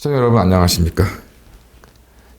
시청자 여러분 안녕하십니까?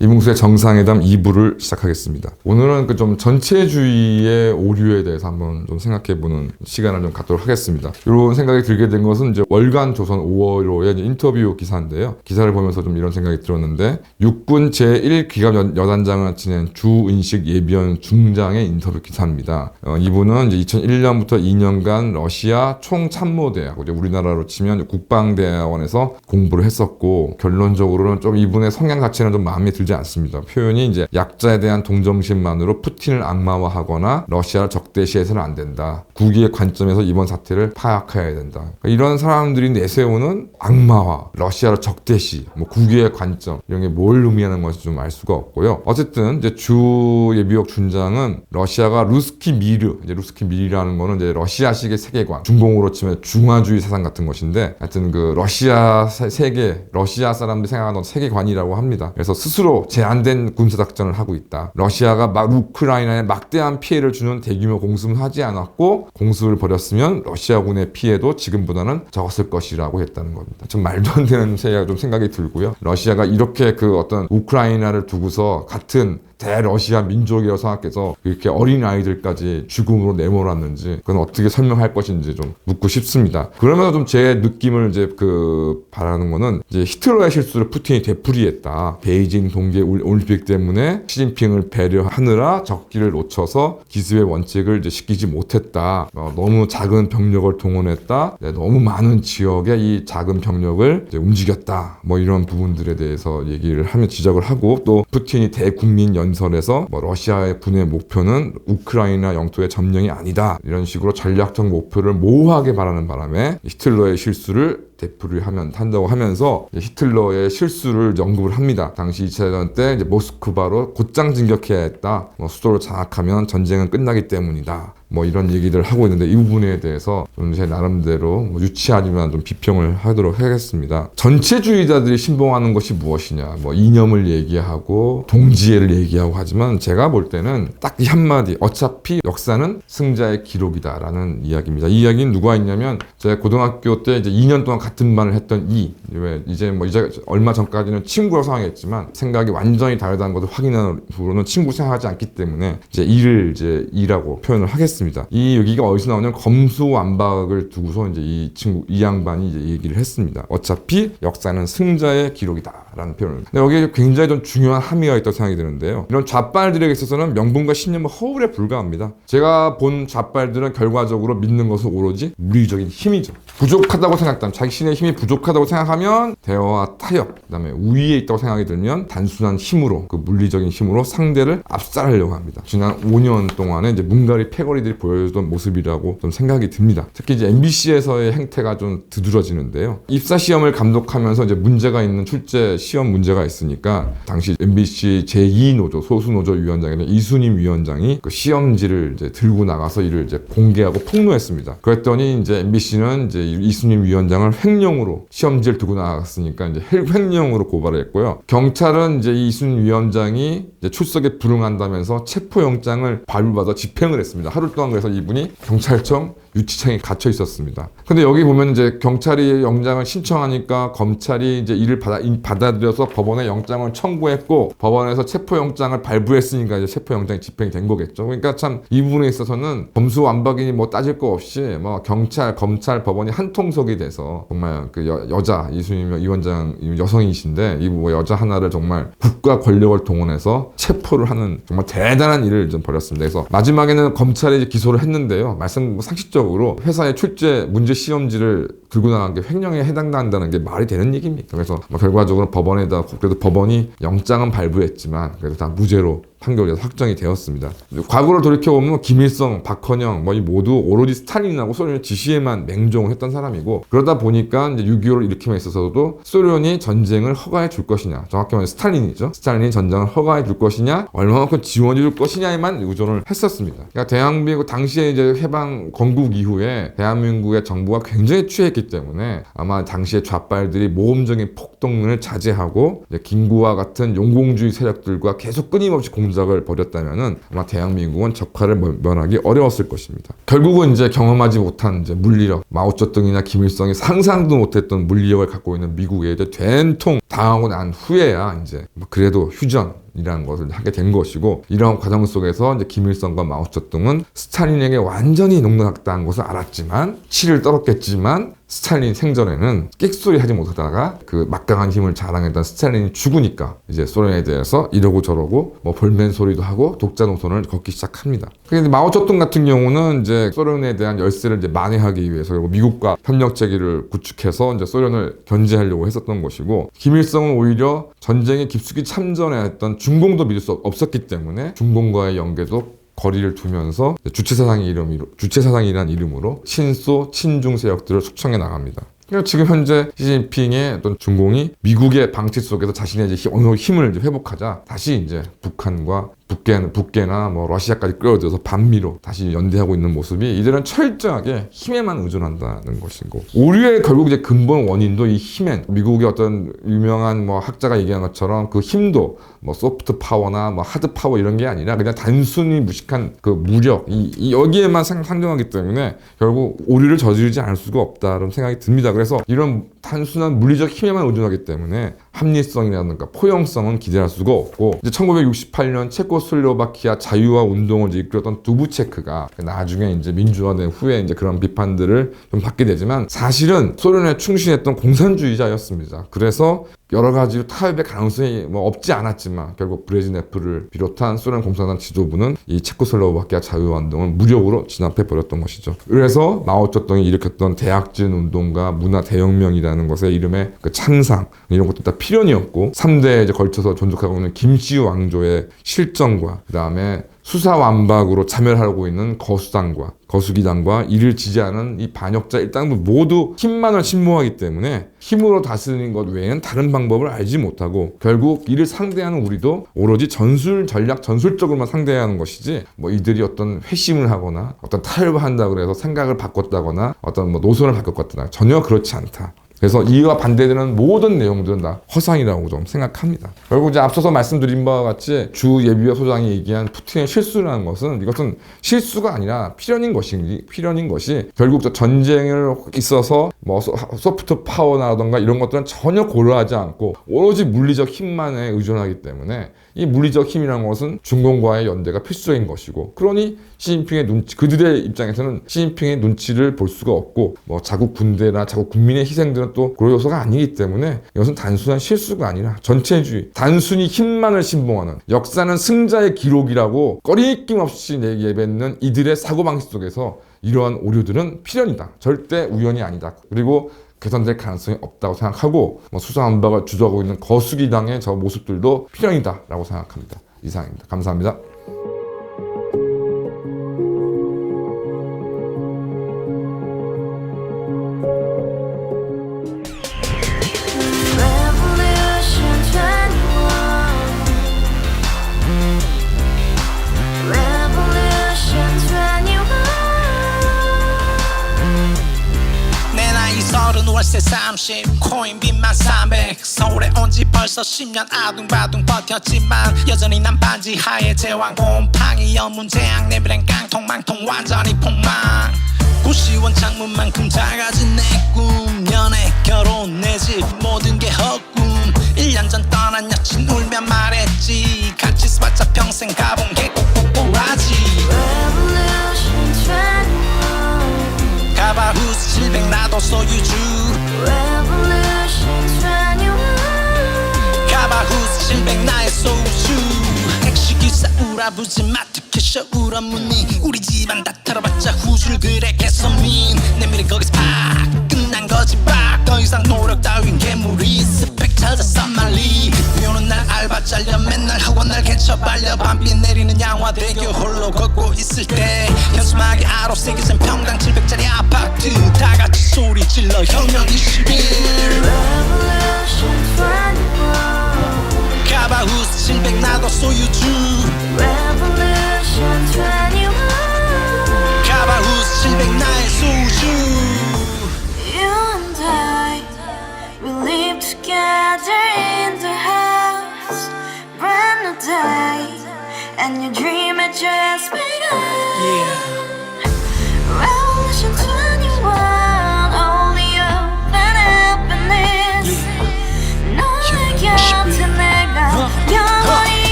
이문수의 정상회담 2부를 시작하겠습니다. 오늘은 그 좀 전체주의의 오류에 대해서 한번 좀 생각해보는 시간을 좀 갖도록 하겠습니다. 이런 생각이 들게 된 것은 이제 월간 조선 5월호의 인터뷰 기사인데요. 기사를 보면서 좀 이런 생각이 들었는데, 육군 제1기갑 여단장을 지낸 주은식 예비원 중장의 인터뷰 기사입니다. 이분은 이제 2001년부터 2년간 러시아 총참모대학, 우리나라로 치면 국방대학원에서 공부를 했었고, 결론적으로는 좀 이분의 성향 자체는 좀 마음에 들지 않습니다. 표현이 이제 약자에 대한 동정심만으로 푸틴을 악마화하거나 러시아를 적대시해서는 안 된다. 국위의 관점에서 이번 사태를 파악해야 된다. 이런 사람들이 내세우는 악마화, 러시아를 적대시, 국위의 관점 이런 게 뭘 의미하는 것인지 좀 알 수가 없고요. 어쨌든 이제 주 예비역 준장은 러시아가 루스키 미르, 이제 루스키 미르라는 거는 이제 러시아식의 세계관, 중공으로 치면 중화주의 사상 같은 것인데, 하여튼 그 러시아 세계, 러시아 사람들이 생각하는 세계관이라고 합니다. 그래서 스스로 제한된 군사작전을 하고 있다. 러시아가 우크라이나에 막대한 피해를 주는 대규모 공습을 하지 않았고, 공습을 벌였으면 러시아군의 피해도 지금보다는 적었을 것이라고 했다는 겁니다. 좀 말도 안 되는 좀 생각이 들고요. 러시아가 이렇게 그 어떤 우크라이나를 두고서 같은 대러시아 민족이라고 생각해서 이렇게 어린 아이들까지 죽음으로 내몰았는지, 그건 어떻게 설명할 것인지 좀 묻고 싶습니다. 그러면서 좀 제 느낌을 이제 바라는 거는, 이제 히틀러의 실수를 푸틴이 되풀이했다. 베이징 동계 올림픽 때문에 시진핑을 배려하느라 적기를 놓쳐서 기습의 원칙을 이제 지키지 못했다. 너무 작은 병력을 동원했다. 너무 많은 지역에 이 작은 병력을 이제 움직였다. 이런 부분들에 대해서 얘기를 하면 지적을 하고, 또 푸틴이 대국민 연설에서 러시아의 군의 목표는 우크라이나 영토의 점령이 아니다, 이런 식으로 전략적 목표를 모호하게 말하는 바람에 히틀러의 실수를 한다고 하면서 히틀러의 실수를 언급을 합니다. 당시 2차 대전 때 이제 모스크바로 곧장 진격해야 했다. 수도를 장악하면 전쟁은 끝나기 때문이다. 이런 얘기들 하고 있는데, 이 부분에 대해서 좀 제 나름대로 유치하지만 좀 비평을 하도록 하겠습니다. 전체주의자들이 신봉하는 것이 무엇이냐, 이념을 얘기하고 동지애를 얘기하고 하지만, 제가 볼 때는 딱 이 한마디, 어차피 역사는 승자의 기록이다라는 이야기입니다. 이 이야기는 누가 했냐면, 제가 고등학교 때 이제 2년 동안 같은 반을 했던 이제 얼마 전까지는 친구라고 생각했지만 생각이 완전히 다르다는 것을 확인한 후로는 친구 생각하지 않기 때문에 이제 이라고 표현을 하겠습니다. 이 여기가 어디서 나오냐면, 검수완박을 두고서 이제 이 양반이 이제 얘기를 했습니다. 어차피 역사는 승자의 기록이다라는 표현을. 근데 여기에 굉장히 좀 중요한 함의가 있다고 생각이 드는데요. 이런 좌빨들에게 있어서는 명분과 신념은 허울에 불과합니다. 제가 본 좌빨들은 결과적으로 믿는 것은 오로지 물리적인 힘이죠. 부족하다고 생각하면, 자기 신의 힘이 부족하다고 생각하면 대화와 타협, 그다음에 우위에 있다고 생각이 들면 단순한 힘으로, 그 물리적인 힘으로 상대를 압살하려고 합니다. 지난 5년 동안에 이제 문갈이 패거리들이 보여주던 모습이라고 좀 생각이 듭니다. 특히 이제 MBC에서의 행태가 좀 두드러지는데요. 입사 시험을 감독하면서 이제 문제가 있는 출제 시험 문제가 있으니까, 당시 MBC 제2노조 소수노조 위원장인 이순임 위원장이 그 시험지를 이제 들고 나가서 이를 이제 공개하고 폭로했습니다. 그랬더니 이제 MBC는 이제 이순임 위원장을 횡령으로, 시험지를 들고 나갔으니까 이제 횡령으로 고발을 했고요. 경찰은 이제 이순임 위원장이 이제 출석에 불응한다면서 체포영장을 발부받아 집행을 했습니다. 하루 동안. 그래서 이분이 경찰청 유치장에 갇혀 있었습니다. 근데 여기 보면 이제 경찰이 영장을 신청하니까 검찰이 이제 이를 받아들여서 법원에 영장을 청구했고, 법원에서 체포영장을 발부했으니까 이제 체포영장이 집행이 된 거겠죠. 그러니까 참 이 부분에 있어서는 검수완박이니 따질 거 없이 경찰, 검찰, 법원이 한 통속이 돼서, 정말 그 여자 이순임 위원장 여성이신데, 이 여자 하나를 정말 국가 권력을 동원해서 체포를 하는 정말 대단한 일을 좀 벌였습니다. 그래서 마지막에는 검찰이 이제 기소를 했는데요. 상식적으로 회사의 출제 문제 시험지를 들고 나간 게 횡령에 해당한다는 게 말이 되는 얘기입니까? 그래서 결과적으로 그래도 법원이 영장은 발부했지만 그래도 다 무죄로 판결이 확정이 되었습니다. 과거를 돌이켜보면 김일성, 박헌영 이 모두 오로지 스탈린하고 소련의 지시에만 맹종을 했던 사람이고, 그러다 보니까 이제 6.25를 일으킴에 있어서도 소련이 전쟁을 허가해 줄 것이냐, 정확히 말하면 스탈린이죠. 스탈린이 전쟁을 허가해 줄 것이냐, 얼마만큼 지원해 줄 것이냐에만 의존을 했었습니다. 그러니까 대한민국 당시에 이제 해방 건국 이후에 대한민국의 정부가 굉장히 취했기 때문에 아마 당시에 좌빨들이 모험적인 폭동을 자제하고, 김구와 같은 용공주의 세력들과 계속 끊임없이 공존 동작을 벌였다면은 아마 대한민국은 적화를 면하기 어려웠을 것입니다. 결국은 이제 경험하지 못한 이제 물리력, 마오쩌둥이나 김일성이 상상도 못했던 물리력을 갖고 있는 미국에 이제 된통 당하고 난 후에야 이제 그래도 휴전이라는 것을 하게 된 것이고, 이러한 과정 속에서 이제 김일성과 마오쩌둥은 스탈린에게 완전히 농락당한 것을 알았지만 치를 떨었겠지만, 스탈린 생전에는 끽소리 하지 못하다가 그 막강한 힘을 자랑했던 스탈린이 죽으니까 이제 소련에 대해서 이러고 저러고 뭐 볼멘 소리도 하고 독자 노선을 걷기 시작합니다. 그런데 마오쩌둥 같은 경우는 이제 소련에 대한 열세를 이제 만회하기 위해서 미국과 협력 체계를 구축해서 이제 소련을 견제하려고 했었던 것이고, 김일성은 오히려 전쟁에 깊숙이 참전했던 중공도 믿을 수 없었기 때문에 중공과의 연계도 거리를 두면서 주체사상이라는 이름으로 친소, 친중 세력들을 초청해 나갑니다. 그래서 지금 현재 시진핑의 어떤 중공이 미국의 방치 속에서 자신의 이제 어느 힘을 회복하자 다시 이제 북한과 북계나 뭐 러시아까지 끌어들여서 반미로 다시 연대하고 있는 모습이, 이들은 철저하게 힘에만 의존한다는 것이고, 오류의 결국 이제 근본 원인도 이 힘엔, 미국의 어떤 유명한 뭐 학자가 얘기한 것처럼 그 힘도 뭐 소프트 파워나 뭐 하드 파워 이런 게 아니라 그냥 단순히 무식한 그 무력, 여기에만 상정하기 때문에 결국 오류를 저지르지 않을 수가 없다는 생각이 듭니다. 그래서 이런 단순한 물리적 힘에만 의존하기 때문에 합리성이라든가 포용성은 기대할 수가 없고, 이제 1968년 체코슬로바키아 자유화 운동을 이끌었던 두부체크가 나중에 이제 민주화된 후에 이제 그런 비판들을 좀 받게 되지만, 사실은 소련에 충실했던 공산주의자였습니다. 그래서 여러 가지 타협의 가능성이 뭐 없지 않았지만 결국 브레즈네프를 비롯한 소련 공산당 지도부는 이 체코슬로바키아 자유화 운동을 무력으로 진압해 버렸던 것이죠. 그래서 마오쩌둥이 일으켰던 대약진 운동과 문화 대혁명이라는 것의 이름의 그 찬상, 이런 것도 다 필연이었고, 3대에 이제 걸쳐서 존속하고 있는 김씨 왕조의 실정과 그 다음에 수사완박으로 참여하고 있는 거수기당과 이를 지지하는 이 반역자 일당도 모두 힘만을 신봉하기 때문에 힘으로 다스리는 것 외에는 다른 방법을 알지 못하고, 결국 이를 상대하는 우리도 오로지 전술적으로만 상대해야 하는 것이지, 뭐 이들이 어떤 회심을 하거나 어떤 타협을 한다고 해서 생각을 바꿨다거나 어떤 뭐 노선을 바꿨거나 전혀 그렇지 않다. 그래서 이와 반대되는 모든 내용들은 다 허상이라고 좀 생각합니다. 결국 이제 앞서서 말씀드린 바와 같이 주 예비회 소장이 얘기한 푸틴의 실수라는 것은, 이것은 실수가 아니라 필연인 것이 결국 저 전쟁을 있어서 뭐 소프트 파워라던가 이런 것들은 전혀 고려하지 않고 오로지 물리적 힘만에 의존하기 때문에, 이 물리적 힘이라는 것은 중공과의 연대가 필수적인 것이고, 그러니 시진핑의 그들의 입장에서는 시진핑의 눈치를 볼 수가 없고, 뭐 자국 군대나 자국 국민의 희생들은 또 그런 요소가 아니기 때문에 이것은 단순한 실수가 아니라 전체주의, 단순히 힘만을 신봉하는, 역사는 승자의 기록이라고 꺼리낌 없이 내뱉는 이들의 사고방식 속에서 이러한 오류들은 필연이다. 절대 우연이 아니다. 그리고 개선될 가능성이 없다고 생각하고, 수사완박을 주도하고 있는 거수기당의 저 모습들도 필연이다라고 생각합니다. 이상입니다. 감사합니다. 월세 30 코인 빚만 300 서울에 온지 벌써 10년 아둥바둥 버텼지만 여전히 난 반지 하에 제왕 곰팡이 연문제약 내비랑 깡통 망통 완전히 폭망 고시원 창문만큼 작아진 내 꿈 연애 결혼 내 집 모든 게 헛꿈 1년 전 떠난 여친 울며 말했지 같이 써봤자 평생 가본 게 꼭꼭꼭하지 가바후스 700 나도 소유주 가바후스 700 나의 소유주 택시기사 우라부지 마트캐셔 울어무니 우리 집안 다 털어봤자 후줄 그래 개선민 내 미래 거기서 팍 끝난 거지 팍 더 이상 노력 따윈 괴물이 스펙 찾아서 말리 비오는 날 알바 잘려 맨날 학원 날 개쳐 발려 밤비 내리는 양화대교 홀로 걷고 있을 때 현수막에 아로 새겨진 평당 700짜리 아파트 다같이 소리 질러 혁명 21 가바후스 700 나도 소유주